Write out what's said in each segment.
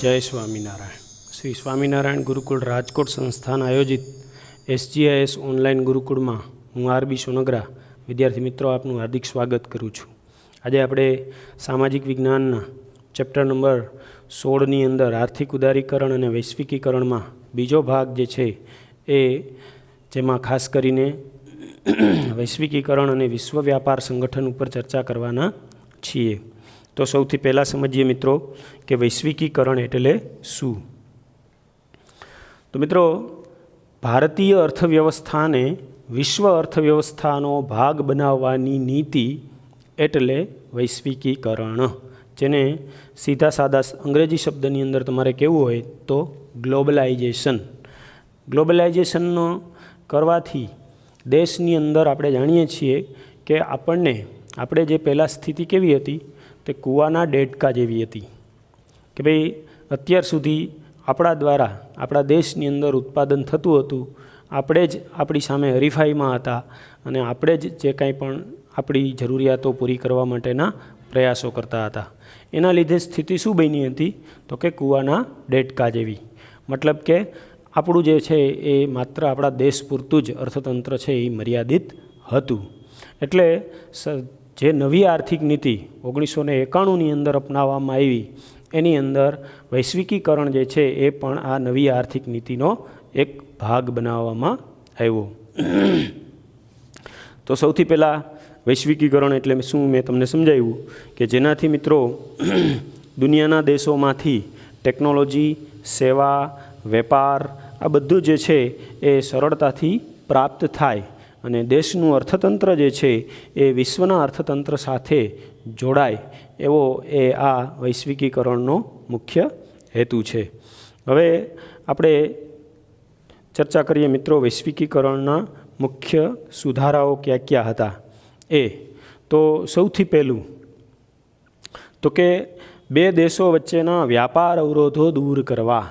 જય સ્વામિનારાયણ. શ્રી સ્વામિનારાયણ ગુરુકુળ રાજકોટ સંસ્થાન આયોજિત SGIS ઓનલાઈન ગુરુકુળમાં હું RB સોનગરા વિદ્યાર્થી મિત્રો આપનું હાર્દિક સ્વાગત કરું છું. આજે આપણે સામાજિક વિજ્ઞાનના ચેપ્ટર નંબર 16ની અંદર આર્થિક ઉદારીકરણ અને વૈશ્વિકીકરણમાં બીજો ભાગ જે છે એ જેમાં ખાસ કરીને વૈશ્વિકીકરણ અને વિશ્વ વ્યાપાર સંગઠન ઉપર ચર્ચા કરવાના છીએ. તો સૌથી પહેલાં સમજીએ મિત્રો કે વૈશ્વિકીકરણ એટલે શું. તો મિત્રો, ભારતીય અર્થવ્યવસ્થાને વિશ્વ અર્થવ્યવસ્થાનો ભાગ બનાવવાની નીતિ એટલે વૈશ્વિકીકરણ, જેને સીધા સાદા અંગ્રેજી શબ્દની અંદર તમારે કહેવું હોય તો ગ્લોબલાઇઝેશન. ગ્લોબલાઇઝેશનનો કરવાથી દેશની અંદર આપણે જાણીએ છીએ કે આપણે જે પહેલાં સ્થિતિ કેવી હતી તે કૂવાના દેડકા જેવી હતી કે ભાઈ અત્યાર સુધી આપણા દ્વારા આપણા દેશની અંદર ઉત્પાદન થતું હતું, આપણે જ આપણી સામે હરીફાઈમાં હતા અને આપણે જ જે કાંઈ પણ આપણી જરૂરિયાતો પૂરી કરવા માટેના પ્રયાસો કરતા હતા. એના લીધે સ્થિતિ શું બની હતી તો કે કૂવાના દેડકા જેવી. મતલબ કે આપણું જે છે એ માત્ર આપણા દેશ પૂરતું જ અર્થતંત્ર છે એ મર્યાદિત હતું. એટલે જે નવી આર્થિક નીતિ 1991ની અંદર અપનાવવામાં આવી એની અંદર વૈશ્વિકીકરણ જે છે એ પણ આ નવી આર્થિક નીતિનો એક ભાગ બનાવવામાં આવ્યો. તો સૌથી પહેલાં વૈશ્વિકીકરણ એટલે શું મેં તમને સમજાવ્યું કે જેનાથી મિત્રો દુનિયાના દેશોમાંથી ટેકનોલોજી, સેવા, વેપાર આ બધું જે છે એ સરળતાથી પ્રાપ્ત થાય અને દેશનું અર્થતંત્ર જે છે એ વિશ્વના અર્થતંત્ર સાથે જોડાય એવો એ આ વૈશ્વિકીકરણનો મુખ્ય હેતુ છે. હવે આપણે ચર્ચા કરીએ મિત્રો વૈશ્વિકીકરણના મુખ્ય સુધારાઓ ક્યાં ક્યાં હતા. તો સૌથી પહેલું તો કે બે દેશો વચ્ચેના વ્યાપાર અવરોધો દૂર કરવા.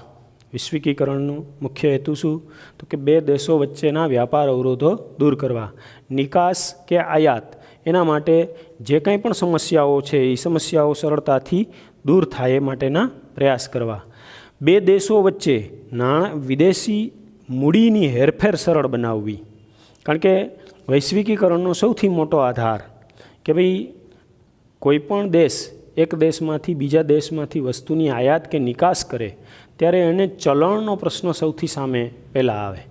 વૈશ્વિકીકરણનો મુખ્ય હેતુ શું તો કે બે દેશો વચ્ચેના વ્યાપાર અવરોધો દૂર કરવા. નિકાસ કે આયાત એના માટે જે કંઈ પણ સમસ્યાઓ છે એ સમસ્યાઓ સરળતાથી દૂર થાય એ માટેના પ્રયાસ કરવા. બે દેશો વચ્ચે વિદેશી મૂડીની હેરફેર સરળ બનાવવી. કારણ કે વૈશ્વિકીકરણનો સૌથી મોટો આધાર કે ભાઈ કોઈ પણ દેશ એક દેશમાંથી બીજા દેશમાંથી વસ્તુની આયાત કે નિકાસ કરે ત્યારે એને ચલણનો પ્રશ્ન સૌથી સામે પહેલાં આવે.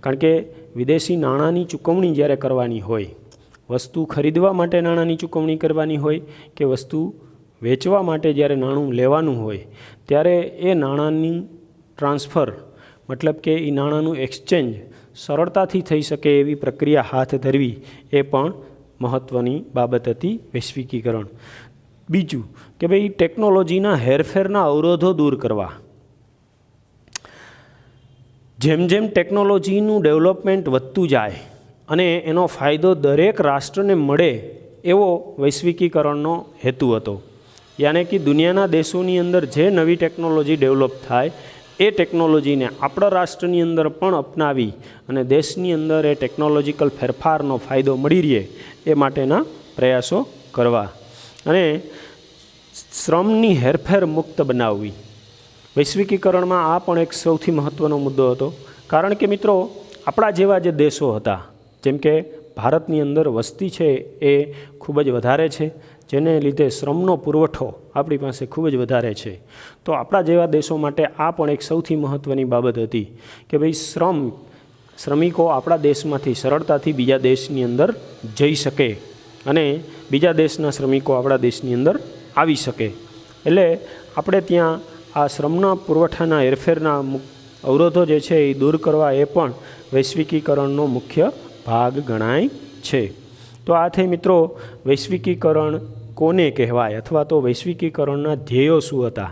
કારણ કે વિદેશી નાણાંની ચૂકવણી જ્યારે કરવાની હોય, વસ્તુ ખરીદવા માટે નાણાંની ચૂકવણી કરવાની હોય કે વસ્તુ વેચવા માટે જ્યારે નાણું લેવાનું હોય ત્યારે એ નાણાંની ટ્રાન્સફર મતલબ કે એ નાણાંનું એક્સચેન્જ સરળતાથી થઈ શકે એવી પ્રક્રિયા હાથ ધરવી એ પણ મહત્ત્વની બાબત હતી વૈશ્વિકીકરણ. બીજું કે ભાઈ ટેકનોલોજીના હેરફેરના અવરોધો દૂર કરવા. જેમ જેમ ટેકનોલોજીનું ડેવલપમેન્ટ વધતું જાય અને એનો ફાયદો દરેક રાષ્ટ્રને મળે એવો વૈશ્વિકીકરણનો હેતુ હતો. યાને કે દુનિયાના દેશોની અંદર જે નવી ટેકનોલોજી ડેવલપ થાય એ ટેકનોલોજીને આપણા રાષ્ટ્રની અંદર પણ અપનાવી અને દેશની અંદર એ ટેકનોલોજીકલ ફેરફારનો ફાયદો મળી રહે એ માટેના પ્રયાસો કરવા. અને શ્રમની હેરફેર મુક્ત બનાવવી. વૈશ્વિકીકરણમાં આ પણ એક સૌથી મહત્ત્વનો મુદ્દો હતો. કારણ કે મિત્રો આપણા જેવા જે દેશો હતા, જેમ કે ભારતની અંદર વસ્તી છે એ ખૂબ જ વધારે છે, જેને લીધે શ્રમનો પુરવઠો આપણી પાસે ખૂબ જ વધારે છે. તો આપણા જેવા દેશો માટે આ પણ એક સૌથી મહત્ત્વની બાબત હતી કે ભાઈ શ્રમિકો આપણા દેશમાંથી સરળતાથી બીજા દેશની અંદર જઈ શકે અને બીજા દેશના શ્રમિકો આપણા દેશની અંદર આવી શકે. એટલે આપણે ત્યાં આ શ્રમના પુરવઠાના હેરફેરના અવરોધો જે છે એ દૂર કરવા એ પણ વૈશ્વિકીકરણનો મુખ્ય ભાગ ગણાય છે. તો આ થઈ મિત્રો વૈશ્વિકીકરણ કોને કહેવાય અથવા તો વૈશ્વિકીકરણના ધ્યેયો શું હતા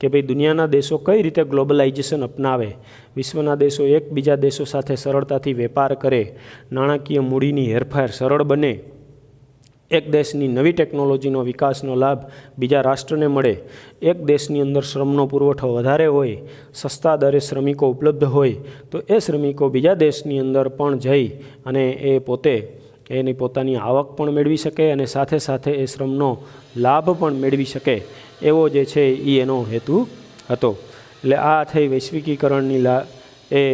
કે ભાઈ દુનિયાના દેશો કઈ રીતે ગ્લોબલાઇઝેશન અપનાવે, વિશ્વના દેશો એકબીજા દેશો સાથે સરળતાથી વેપાર કરે, નાણાકીય મૂડીની હેરફેર સરળ બને, એક દેશની નવી ટેકનોલોજીનો વિકાસનો લાભ બીજા રાષ્ટ્રને મળે, એક દેશની અંદર શ્રમનો પુરવઠો વધારે હોય, સસ્તા દરે શ્રમિકો ઉપલબ્ધ હોય તો એ શ્રમિકો બીજા દેશની અંદર પણ જઈ અને એ પોતે એની પોતાની આવક પણ મેળવી શકે અને સાથે સાથે એ શ્રમનો લાભ પણ મેળવી શકે એવો જે છે એ એનો હેતુ હતો। એટલે આ થઈ વૈશ્વિકીકરણની એ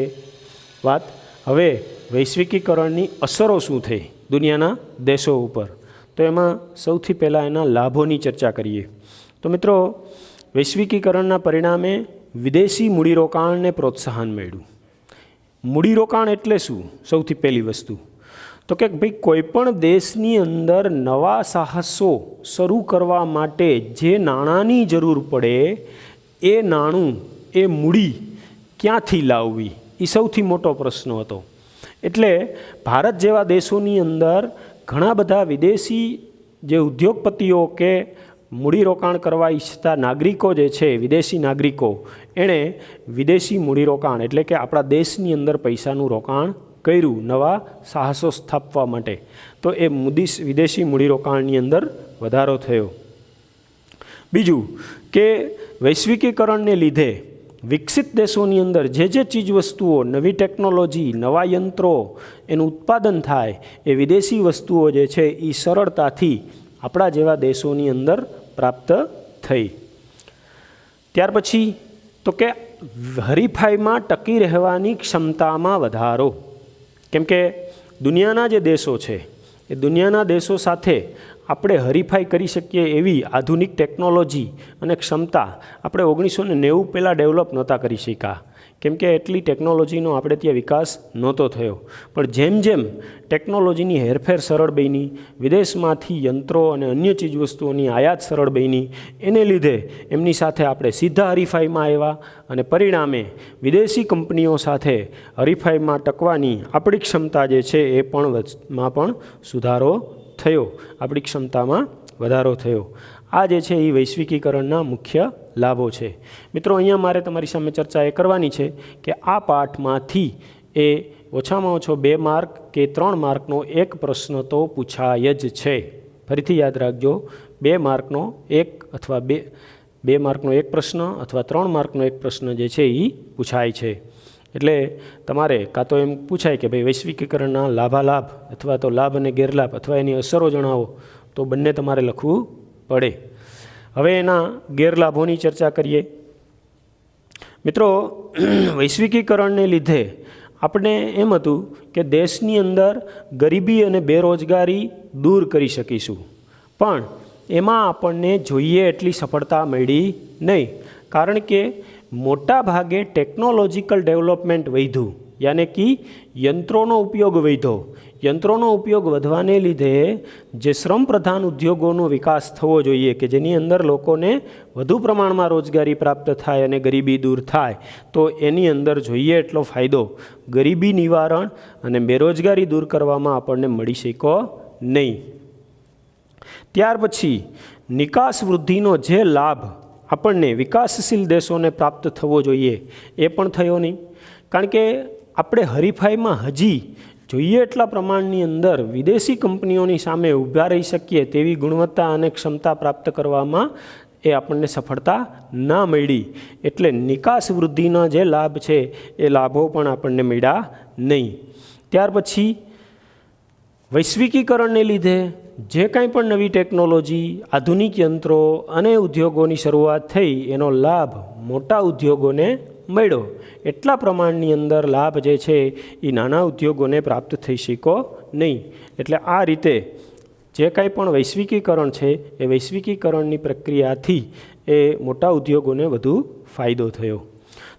વાત। હવે વૈશ્વિકીકરણની અસરો શું થઈ દુનિયાના દેશો ઉપર, તો એમાં સૌથી પહેલાં એના લાભોની ચર્ચા કરીએ। તો મિત્રો, વૈશ્વિકીકરણના પરિણામે વિદેશી મૂડીરોકાણને પ્રોત્સાહન મળ્યું। મૂડીરોકાણ એટલે શું? સૌથી પહેલી વસ્તુ તો કે ભાઈ કોઈપણ દેશની અંદર નવા સાહસો શરૂ કરવા માટે જે નાણાંની જરૂર પડે એ નાણું, એ મૂડી ક્યાંથી લાવવી, એ સૌથી મોટો પ્રશ્ન હતો। એટલે ભારત જેવા દેશોની અંદર ઘણા બધા વિદેશી જે ઉદ્યોગપતિઓ કે મૂડીરોકાણ કરવા ઈચ્છતા નાગરિકો જે છે, વિદેશી નાગરિકો, એણે વિદેશી મૂડીરોકાણ એટલે કે આપણા દેશની અંદર પૈસાનું રોકાણ કર્યું નવા સાહસો સ્થાપવા માટે। તો એ વિદેશી મૂડીરોકાણની અંદર વધારો થયો। બીજું કે વૈશ્વિકીકરણને લીધે વિકસિત દેશોની અંદર જે ચીજ વસ્તુઓ, નવી ટેકનોલોજી, નવા યંત્રો એનું ઉત્પાદન થાય, એ વિદેશી વસ્તુઓ જે છે એ સરળતાથી આપણા જેવા દેશોની અંદર પ્રાપ્ત થઈ। ત્યાર પછી તો કે હરીફાઈમાં ટકી રહેવાની ક્ષમતામાં વધારો, કેમ કે દુનિયાના જે દેશો છે એ દુનિયાના દેશો સાથે આપણે હરીફાઈ કરી શકીએ એવી આધુનિક ટેકનોલોજી અને ક્ષમતા આપણે 1990 પહેલાં ડેવલપ નહોતા કરી શક્યા, કેમ કે એટલી ટેકનોલોજીનો આપણે ત્યાં વિકાસ નહોતો થયો। પણ જેમ જેમ ટેકનોલોજીની હેરફેર સરળ બની, વિદેશમાંથી યંત્રો અને અન્ય ચીજવસ્તુઓની આયાત સરળ બની, એને લીધે એમની સાથે આપણે સીધા હરીફાઈમાં આવ્યા અને પરિણામે વિદેશી કંપનીઓ સાથે હરીફાઈમાં ટકવાની આપણી ક્ષમતા જે છે એ પણ સુધારો થયો, આપણી ક્ષમતામાં વધારો થયો। આ જે છે એ વૈશ્વિકીકરણના મુખ્ય લાભો છે। મિત્રો, અહીંયા મારે તમારી સામે ચર્ચા એ કરવાની છે કે આ પાઠમાંથી એ ઓછામાં ઓછો 2 માર્ક કે 3 માર્કનો એક પ્રશ્ન તો પૂછાય જ છે। ફરીથી યાદ રાખજો, 2 માર્કનો એક અથવા 2 માર્કનો એક પ્રશ્ન અથવા 3 માર્કનો એક પ્રશ્ન જે છે એ પૂછાય છે। એટલે તમારે કાં તો એમ પૂછાય કે ભાઈ વૈશ્વિકીકરણના લાભાલાભ અથવા તો લાભ અને ગેરલાભ અથવા એની અસરો જણાવો, તો બંને તમારે લખવું પડે। હવે એના ગેરલાભોની ચર્ચા કરીએ। મિત્રો, વૈશ્વિકીકરણને લીધે આપણે એમ હતું કે દેશની અંદર ગરીબી અને બેરોજગારી દૂર કરી શકીશું, પણ એમાં આપણને જોઈએ એટલી સફળતા મળી નહીં, કારણ કે મોટા ભાગે ટેકનોલોજીકલ ડેવલપમેન્ટ વધ્યું, યાને કે યંત્રોનો ઉપયોગ વધ્યો। યંત્રોનો ઉપયોગ વધવાને લીધે જે શ્રમ પ્રધાન ઉદ્યોગોનો વિકાસ થવો જોઈએ કે જેની અંદર લોકોને વધુ પ્રમાણમાં રોજગારી પ્રાપ્ત થાય અને ગરીબી દૂર થાય, તો એની અંદર જોઈએ એટલો ફાયદો ગરીબી નિવારણ અને બેરોજગારી દૂર કરવામાં આપણને મળી શક્યો નહીં। ત્યાર પછી નિકાસ વૃદ્ધિનો જે લાભ આપણને વિકાસશીલ દેશોને પ્રાપ્ત થવો જોઈએ એ પણ થયો નહીં, કારણ કે આપણે હરીફાઈમાં હજી જોઈએ એટલા પ્રમાણની અંદર વિદેશી કંપનીઓની સામે ઊભા રહી શકીએ તેવી ગુણવત્તા અને ક્ષમતા પ્રાપ્ત કરવામાં એ આપણને સફળતા ના મળી। એટલે નિકાસ વૃદ્ધિના જે લાભ છે એ લાભો પણ આપણને મળ્યા નહીં। ત્યાર પછી વૈશ્વિકીકરણને લીધે જે કાંઈ પણ નવી ટેકનોલોજી, આધુનિક યંત્રો અને ઉદ્યોગોની શરૂઆત થઈ એનો લાભ મોટા ઉદ્યોગોને મળ્યો, એટલા પ્રમાણની અંદર લાભ જે છે એ નાના ઉદ્યોગોને પ્રાપ્ત થઈ શક્યો નહીં। એટલે આ રીતે જે કાંઈ પણ વૈશ્વિકીકરણ છે એ વૈશ્વિકીકરણની પ્રક્રિયાથી એ મોટા ઉદ્યોગોને વધુ ફાયદો થયો।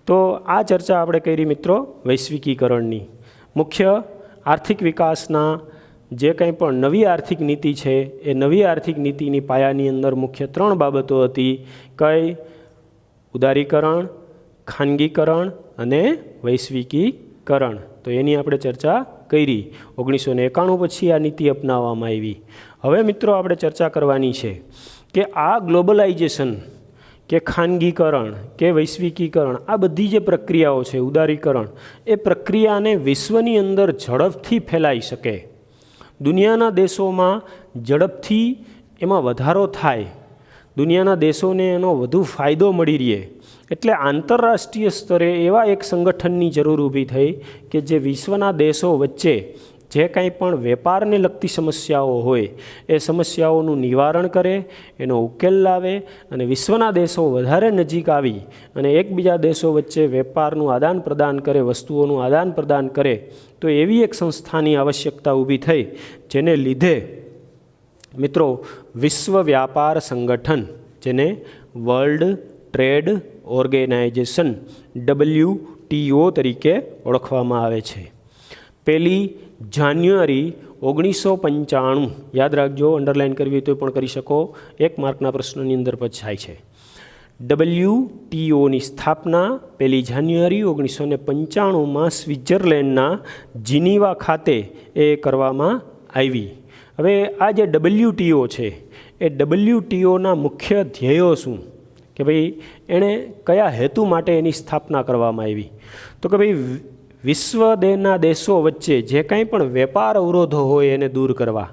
તો આ ચર્ચા આપણે કરી મિત્રો વૈશ્વિકીકરણની। મુખ્ય આર્થિક વિકાસના જે કંઈ પણ નવી આર્થિક નીતિ છે એ નવી આર્થિક નીતિની પાયાની અંદર મુખ્ય 3 બાબતો હતી, કઈ? ઉદારીકરણ, ખાનગીકરણ અને વૈશ્વિકીકરણ। તો એની આપણે ચર્ચા કરી। 1991 પછી આ નીતિ અપનાવવામાં આવી। હવે મિત્રો આપણે ચર્ચા કરવાની છે કે આ ગ્લોબલાઇઝેશન કે ખાનગીકરણ કે વૈશ્વિકીકરણ, આ બધી જે પ્રક્રિયાઓ છે, ઉદારીકરણ, એ પ્રક્રિયાને વિશ્વની અંદર ઝડપથી ફેલાઈ શકે, દુનિયાના દેશોમાં ઝડપથી એમાં વધારો થાય, દુનિયાના દેશોને એનો વધુ ફાયદો મળી રહે, એટલે આંતરરાષ્ટ્રીય સ્તરે એવા એક સંગઠનની જરૂર ઊભી થઈ કે જે વિશ્વના દેશો વચ્ચે જે કાંઈ પણ વેપારને લગતી સમસ્યાઓ હોય એ સમસ્યાઓનું નિવારણ કરે, એનો ઉકેલ લાવે અને વિશ્વના દેશો વધારે નજીક આવી અને એકબીજા દેશો વચ્ચે વેપારનું આદાન પ્રદાન કરે, વસ્તુઓનું આદાન પ્રદાન કરે, તો એવી એક સંસ્થાની આવશ્યકતા ઊભી થઈ, જેને લીધે મિત્રો વિશ્વ વ્યાપાર સંગઠન, જેને વર્લ્ડ ટ્રેડ ઓર્ગેનાઇઝેશન WTO તરીકે ઓળખવામાં આવે છે. 1 જાન્યુઆરી 1995, યાદ રાખજો, અંડરલાઇન કરવી હોય તો પણ કરી શકો, 1 માર્કના પ્રશ્નોની અંદર પૂછાય છે. WTOની સ્થાપના 1 જાન્યુઆરી 1995માં સ્વિટ્ઝરલેન્ડના જીનીવા ખાતે એ કરવામાં આવી. હવે આ જે WTO છે એ WTOના મુખ્ય ધ્યેયો શું, કે ભાઈ એણે કયા હેતુ માટે એની સ્થાપના કરવામાં આવી, તો કે ભાઈ વિશ્વના દેશો વચ્ચે જે કાંઈ પણ વેપાર અવરોધો હોય એને દૂર કરવા.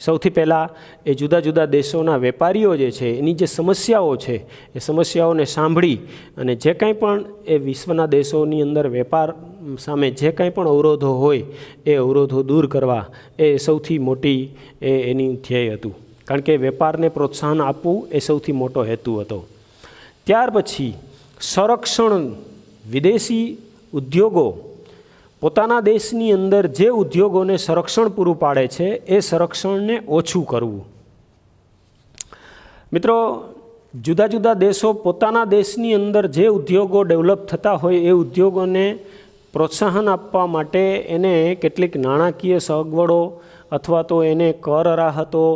સૌથી પહેલાં એ જુદા જુદા દેશોના વેપારીઓ જે છે એની જે સમસ્યાઓ છે એ સમસ્યાઓને સાંભળી અને જે કાંઈ પણ એ વિશ્વના દેશોની અંદર વેપાર સામે જે કાંઈ પણ અવરોધો હોય એ અવરોધો દૂર કરવા, એ સૌથી મોટી એની ધ્યેય હતું. કારણ કે વેપારને પ્રોત્સાહન આપવું એ સૌથી મોટો હેતુ હતો. ત્યાર પછી સંરક્ષણ, વિદેશી ઉદ્યોગો પોતાના દેશની અંદર જે ઉદ્યોગોને સંરક્ષણ પૂરું પાડે છે એ સંરક્ષણને ઓછું કરવું. મિત્રો, જુદા જુદા દેશો પોતાના દેશની અંદર જે ઉદ્યોગો ડેવલપ થતા હોય એ ઉદ્યોગોને પ્રોત્સાહન આપવા માટે એને કેટલીક નાણાકીય સગવડો અથવા તો એને કર રાહતો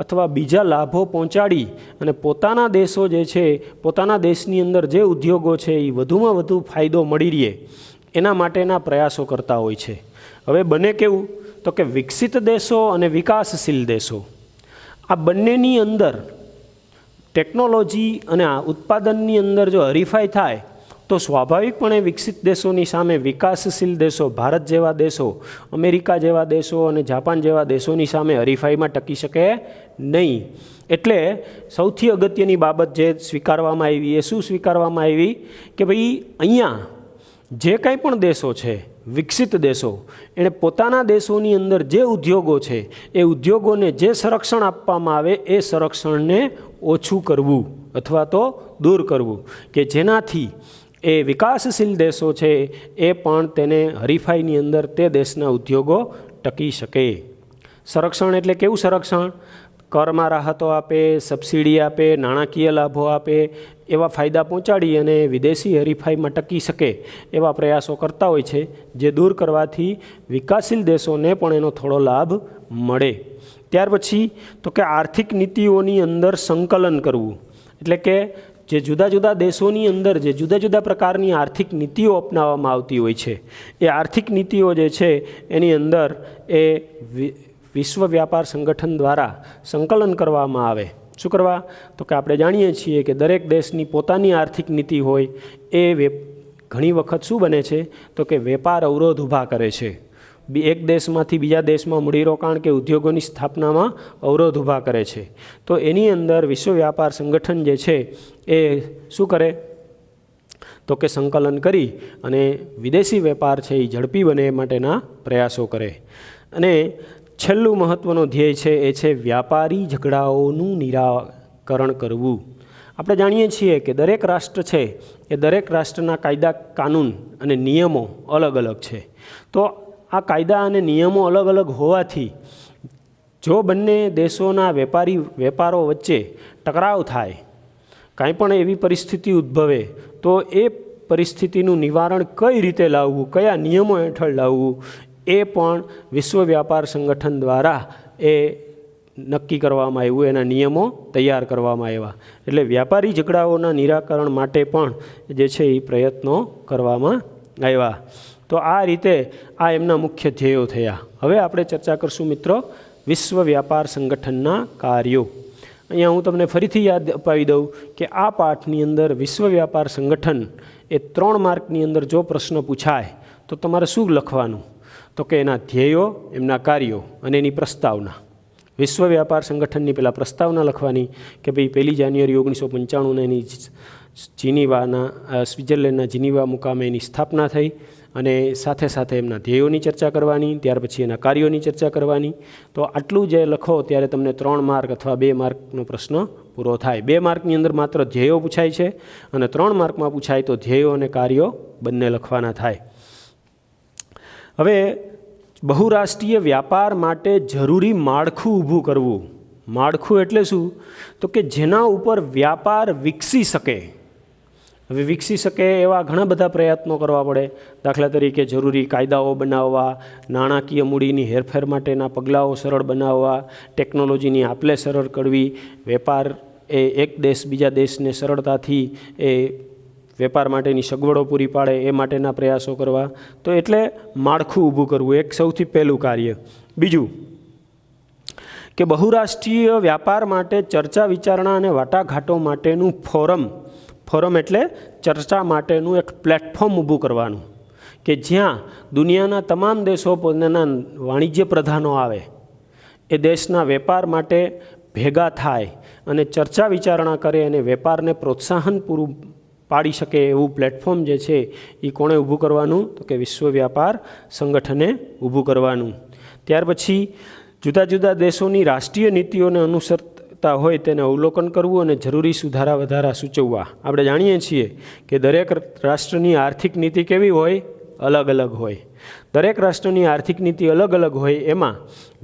અથવા બીજા લાભો પહોંચાડી અને પોતાના દેશો જે છે, પોતાના દેશની અંદર જે ઉદ્યોગો છે એ વધુમાં વધુ ફાયદો મળી રહે એના માટેના પ્રયાસો કરતા હોય છે. હવે બને કેવું, તો કે વિકસિત દેશો અને વિકાસશીલ દેશો આ બંનેની અંદર ટેકનોલોજી અને આ ઉત્પાદનની અંદર જો હરીફાઈ થાય તો સ્વાભાવિકપણે વિકસિત દેશોની સામે વિકાસશીલ દેશો, ભારત જેવા દેશો, અમેરિકા જેવા દેશો અને જાપાન જેવા દેશોની સામે હરીફાઈમાં ટકી શકે નહીં. એટલે સૌથી અગત્યની બાબત જે સ્વીકારવામાં આવી એ શું સ્વીકારવામાં આવી, કે ભાઈ અહીંયા જે કાંઈ પણ દેશો છે, વિકસિત દેશો, એણે પોતાના દેશોની અંદર જે ઉદ્યોગો છે એ ઉદ્યોગોને જે સંરક્ષણ આપવામાં આવે એ સંરક્ષણને ઓછું કરવું અથવા તો દૂર કરવું, કે જેનાથી એ વિકાસશીલ દેશો છે એ પણ તેને હરીફાઈની અંદર તે દેશના ઉદ્યોગો ટકી શકે. સંરક્ષણ એટલે કેવું સંરક્ષણ? કરમાં રાહતો આપે, સબસિડી આપે, નાણાકીય લાભો આપે, એવા ફાયદા પહોંચાડી અને વિદેશી હરીફાઈમાં ટકી શકે એવા પ્રયાસો કરતા હોય છે, જે દૂર કરવાથી વિકાસશીલ દેશોને પણ એનો થોડો લાભ મળે. ત્યાર પછી તો કે આર્થિક નીતિઓની અંદર સંકલન કરવું, એટલે કે જે જુદા જુદા દેશોની અંદર જે જુદા જુદા પ્રકારની આર્થિક નીતિઓ અપનાવવામાં આવતી હોય છે એ આર્થિક નીતિઓ જે છે એની અંદર એ વિશ્વ વ્યાપાર સંગઠન દ્વારા સંકલન કરવામાં આવે. શું કરવા? તો કે આપણે જાણીએ છીએ કે દરેક દેશની પોતાની આર્થિક નીતિ હોય એ ઘણી વખત શું બને છે, તો કે વેપાર અવરોધ ઊભા કરે છે. એક દેશમાંથી બીજા દેશમાં મૂડીરોકાણ કે ઉદ્યોગોની સ્થાપનામાં અવરોધ ઊભા કરે છે. તો એની અંદર વિશ્વ વ્યાપાર સંગઠન જે છે એ શું કરે, તો કે સંકલન કરી અને વિદેશી વેપાર છે એ ઝડપી બને એ માટેના પ્રયાસો કરે. અને છેલ્લું મહત્ત્વનો ધ્યેય છે એ છે વ્યાપારી ઝઘડાઓનું નિરાકરણ કરવું. આપણે જાણીએ છીએ કે દરેક રાષ્ટ્ર છે એ દરેક રાષ્ટ્રના કાયદા, કાનૂન અને નિયમો અલગ અલગ છે. તો આ કાયદા અને નિયમો અલગ અલગ હોવાથી જો બંને દેશોના વેપારો વચ્ચે ટકરાવ થાય, કાંઈ પણ એવી પરિસ્થિતિ ઉદ્ભવે, તો એ પરિસ્થિતિનું નિવારણ કઈ રીતે લાવવું, કયા નિયમો હેઠળ લાવવું, એ પણ વિશ્વ વ્યાપાર સંગઠન દ્વારા એ નક્કી કરવામાં આવ્યું, એના નિયમો તૈયાર કરવામાં આવ્યા. એટલે વ્યાપારી ઝઘડાઓના નિરાકરણ માટે પણ જે છે એ પ્રયત્નો કરવામાં આવ્યા. તો આ રીતે આ એમના મુખ્ય ધ્યેયો થયા. હવે આપણે ચર્ચા કરશું મિત્રો વિશ્વ વ્યાપાર સંગઠનના કાર્યો. અહીંયા હું તમને ફરીથી યાદ અપાવી દઉં કે આ પાઠની અંદર વિશ્વ વ્યાપાર સંગઠન એ 3 માર્કની અંદર જો પ્રશ્ન પૂછાય તો તમારે શું લખવાનું, તો કે એના ધ્યેયો, એમના કાર્યો અને એની પ્રસ્તાવના. વિશ્વ વ્યાપાર સંગઠનની પહેલાં પ્રસ્તાવના લખવાની કે ભાઈ 1 જાન્યુઆરી 1995 એની જીનીવાના સ્વિટ્ઝરલેન્ડના જીનીવા મુકામે એની સ્થાપના થઈ અને સાથે સાથે એમના ધ્યેયોની ચર્ચા કરવાની, ત્યાર પછી એના કાર્યોની ચર્ચા કરવાની. તો આટલું જે લખો ત્યારે તમને 3 માર્ક અથવા 2 માર્કનો પ્રશ્ન પૂરો થાય. 2 માર્કની અંદર માત્ર ધ્યેયો પૂછાય છે અને 3 માર્કમાં પૂછાય તો ધ્યેયો અને કાર્યો બંને લખવાના થાય. હવે બહુરાષ્ટ્રીય વ્યાપાર માટે જરૂરી માળખું ઊભું કરવું. માળખું એટલે શું? તો કે જેના ઉપર વ્યાપાર વિકસી શકે. હવે વિકસી શકે એવા ઘણા બધા પ્રયત્નો કરવા પડે. દાખલા તરીકે જરૂરી કાયદાઓ બનાવવા, નાણાકીય મૂડીની હેરફેર માટેના પગલાઓ સરળ બનાવવા, ટેકનોલોજીની આપલે સરળ કરવી, વેપાર એ એક દેશ બીજા દેશને સરળતાથી એ વેપાર માટેની સગવડો પૂરી પાડે એ માટેના પ્રયાસો કરવા. તો એટલે માળખું ઊભું કરવું એક સૌથી પહેલું કાર્ય. બીજું કે બહુરાષ્ટ્રીય વ્યાપાર માટે ચર્ચા વિચારણા અને વાટાઘાટો માટેનું ફોરમ એટલે ચર્ચા માટેનું એક પ્લેટફોર્મ ઊભું કરવાનું કે જ્યાં દુનિયાના તમામ દેશો પોતાના વાણિજ્ય પ્રધાનો આવે, એ દેશના વેપાર માટે ભેગા થાય અને ચર્ચા વિચારણા કરે અને વેપારને પ્રોત્સાહન પૂરું પાડી શકે એવું પ્લેટફોર્મ જે છે એ કોણે ઊભું કરવાનું? તો કે વિશ્વ વ્યાપાર સંગઠને ઊભું કરવાનું. ત્યાર પછી જુદા જુદા દેશોની રાષ્ટ્રીય નીતિઓને અનુસરતા હોય તેને અવલોકન કરવું અને જરૂરી સુધારા વધારા સૂચવવા. આપણે જાણીએ છીએ કે દરેક રાષ્ટ્રની આર્થિક નીતિ કેવી હોય? અલગ અલગ હોય. દરેક રાષ્ટ્રની આર્થિક નીતિ અલગ અલગ હોય. એમાં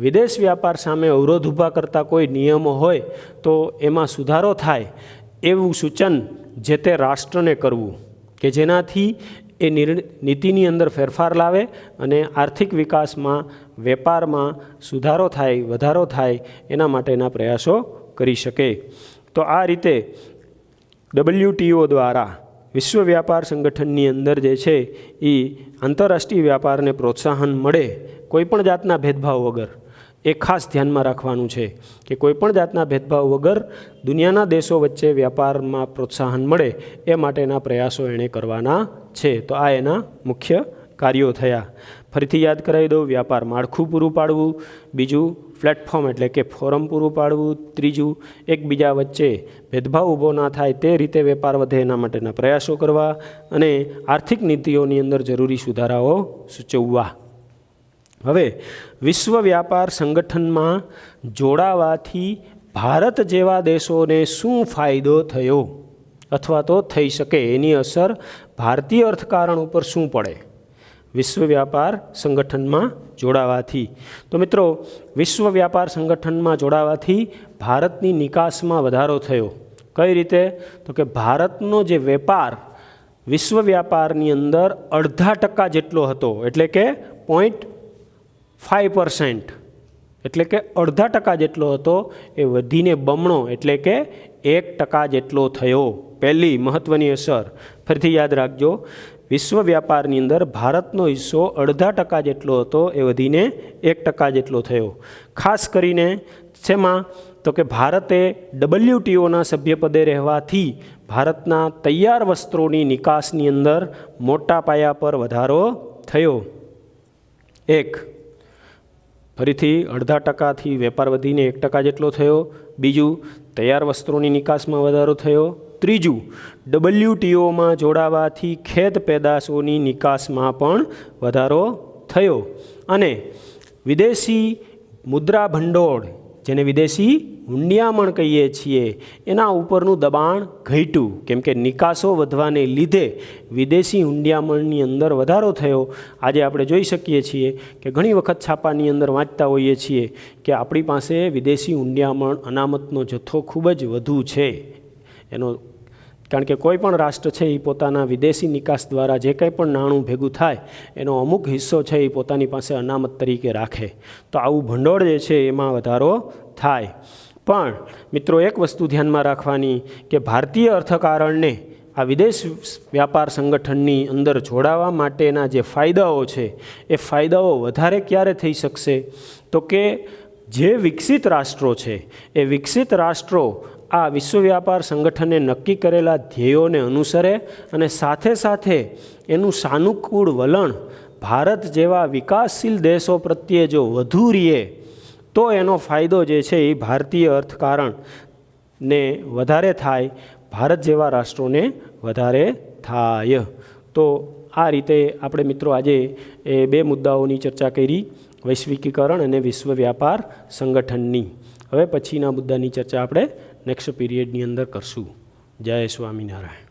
વિદેશ વ્યાપાર સામે અવરોધ ઊભા કરતા કોઈ નિયમો હોય તો એમાં સુધારો થાય એવું સૂચન જે તે રાષ્ટ્રને કરવું કે જેનાથી એ નીતિની અંદર ફેરફાર લાવે અને આર્થિક વિકાસમાં, વેપારમાં સુધારો થાય, વધારો થાય એના માટેના પ્રયાસો કરી શકે. તો આ રીતે WTO દ્વારા વિશ્વ વ્યાપાર સંગઠનની અંદર જે છે એ આંતરરાષ્ટ્રીય વ્યાપારને પ્રોત્સાહન મળે કોઈપણ જાતના ભેદભાવ વગર. એ ખાસ ધ્યાનમાં રાખવાનું છે કે કોઈપણ જાતના ભેદભાવ વગર દુનિયાના દેશો વચ્ચે વ્યાપારમાં પ્રોત્સાહન મળે એ માટેના પ્રયાસો એણે કરવાના છે. તો આ એના મુખ્ય કાર્યો થયા. ફરીથી યાદ કરાવી દઉં. વ્યાપાર માળખું પૂરું પાડવું, બીજું પ્લેટફોર્મ એટલે કે ફોરમ પૂરું પાડવું, ત્રીજું એકબીજા વચ્ચે ભેદભાવ ઊભો ના થાય તે રીતે વેપાર વધે એના માટેના પ્રયાસો કરવા અને આર્થિક નીતિઓની અંદર જરૂરી સુધારાઓ સૂચવવા. હવે વિશ્વ વ્યાપાર સંગઠનમાં જોડાવાથી ભારત જેવા દેશોને શું ફાયદો થયો અથવા તો થઈ શકે, એની અસર ભારતીય અર્થકારણ ઉપર શું પડે વિશ્વ વ્યાપાર સંગઠનમાં જોડાવાથી? તો મિત્રો, વિશ્વ વ્યાપાર સંગઠનમાં જોડાવાથી ભારતની નિકાસમાં વધારો થયો. કઈ રીતે? તો કે ભારતનો જે વેપાર વિશ્વ વ્યાપારની અંદર 0.5% જેટલો હતો, એટલે કે 0.5%, એટલે કે 0.5% જેટલો હતો, એ વધીને બમણો એટલે કે 1% જેટલો થયો. પહેલી મહત્ત્વની અસર ફરીથી યાદ રાખજો. વિશ્વ વ્યાપારની અંદર ભારતનો હિસ્સો 0.5% જેટલો હતો, એ વધીને 1% જેટલો થયો. ખાસ કરીને શેમાં? તો કે ભારતે WTOના સભ્યપદે રહેવાથી ભારતના તૈયાર વસ્ત્રોની નિકાસની અંદર મોટા પાયા પર વધારો થયો. એક, ફરીથી 0.5%થી વેપાર વધીને 1% જેટલો થયો. બીજું, તૈયાર વસ્ત્રોની નિકાસમાં વધારો થયો. ત્રીજું, WTOમાં જોડાવાથી ખેત પેદાશોની નિકાસમાં પણ વધારો થયો. અને વિદેશી મુદ્રા ભંડોળ, જેને વિદેશી હુંડિયામણ કહીએ છીએ, એના ઉપરનું દબાણ ઘટ્યું. કેમ કે નિકાસો વધવાને લીધે વિદેશી હુંડિયામણની અંદર વધારો થયો. આજે આપણે જોઈ શકીએ છીએ કે ઘણી વખત છાપાની અંદર વાંચતા હોઈએ છીએ કે આપણી પાસે વિદેશી હુંડિયામણ અનામતનો જથ્થો ખૂબ જ વધુ છે. કારણ કે કોઈ પણ રાષ્ટ્ર છે એ પોતાના વિદેશી નિકાસ દ્વારા જે કંઈ પણ નાણું ભેગું થાય એનો અમુક હિસ્સો છે એ પોતાની પાસે અનામત તરીકે રાખે. તો આવું ભંડોળ જે છે એમાં વધારો થાય. પણ મિત્રો, એક વસ્તુ ધ્યાનમાં રાખવાની કે ભારતીય અર્થકારણને આ વિદેશ વ્યાપાર સંગઠનની અંદર જોડાવા માટેના જે ફાયદાઓ છે એ ફાયદાઓ વધારે ક્યારે થઈ શકશે? તો કે જે વિકસિત રાષ્ટ્રો છે એ વિકસિત રાષ્ટ્રો આ વિશ્વ વ્યાપાર સંગઠને નક્કી કરેલા ધ્યેયોને અનુસરે અને સાથે સાથે એનું સાનુકૂળ વલણ ભારત જેવા વિકાસશીલ દેશો પ્રત્યે જો વધુ રહે તો એનો ફાયદો જે છે એ ભારતીય અર્થકારણને વધારે થાય, ભારત જેવા રાષ્ટ્રોને વધારે થાય. તો આ રીતે આપણે મિત્રો આજે એ 2 મુદ્દાઓની ચર્ચા કરી, વૈશ્વિકીકરણ અને વિશ્વ વ્યાપાર સંગઠનની. હવે પછીના મુદ્દાની ચર્ચા આપણે નેક્સ્ટ પીરિયડની અંદર કરશું. જય સ્વામિનારાયણ.